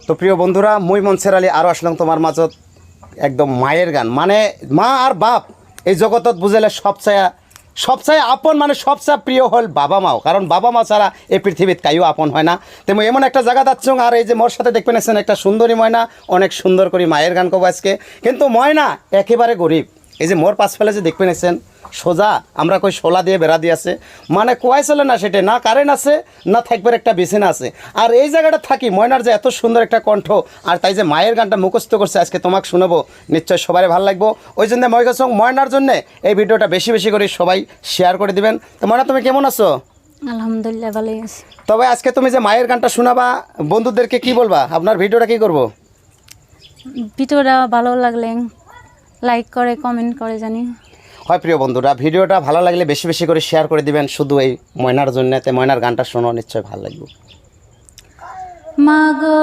তো প্রিয় বন্ধুরা, মুই মনসের আলী আরও আসলাম তোমার মাঝত একদম মায়ের গান, মানে মা আর বাপ এই জগতত বুঝাইলে সবচেয়ে আপন, মানে সবচেয়ে প্রিয় হল বাবা মাও, কারণ বাবা মা ছাড়া এই পৃথিবীত কাইও আপন হয় না। তেমন এমন একটা জায়গা যাচ্ছ, আর এই যে মোর সাথে দেখবেন আছেন একটা সুন্দরী ময়না, অনেক সুন্দর করে মায়ের গান কব আজকে। কিন্তু ময়না একেবারে গরিব। এই যে মোর পাশ ফেলে যে দেখবেন আছেন সোজা আমরা কই শোলা দিয়ে বেড়া দিয়ে আছে, মানে কোয়াই চলে না, সেটা না কারেন্ট আছে না থাকবার একটা বিছানা আছে। আর এই জায়গাটা থাকি ময়নার যে এত সুন্দর একটা কণ্ঠ, আর তাই যে মায়ের গানটা মুখস্থ করছে আজকে তোমাকে শোনাবো, নিশ্চয় সবাই ভালো লাগবো। ওই জন্য ময়নার জন্যে এই ভিডিওটা বেশি বেশি করে সবাই শেয়ার করে দিবেন। তো ময়না, তুমি কেমন আছো? আলহামদুলিল্লাহ ভালোই আছি। তবে আজকে তুমি যে মায়ের গানটা শোনাবা, বন্ধুদেরকে কি বলবা? আপনার ভিডিওটা কি করব? ভিডিওটা ভালো লাগলে লাইক করে কমেন্ট করে জানি। হয় প্রিয় বন্ধুরা, ভিডিওটা ভালো লাগলে বেশি বেশি করে শেয়ার করে দিবেন, শুধু এই ময়নার জন্য। ময়নার গানটা শোনো, নিশ্চয় ভালো লাগবে। মা গো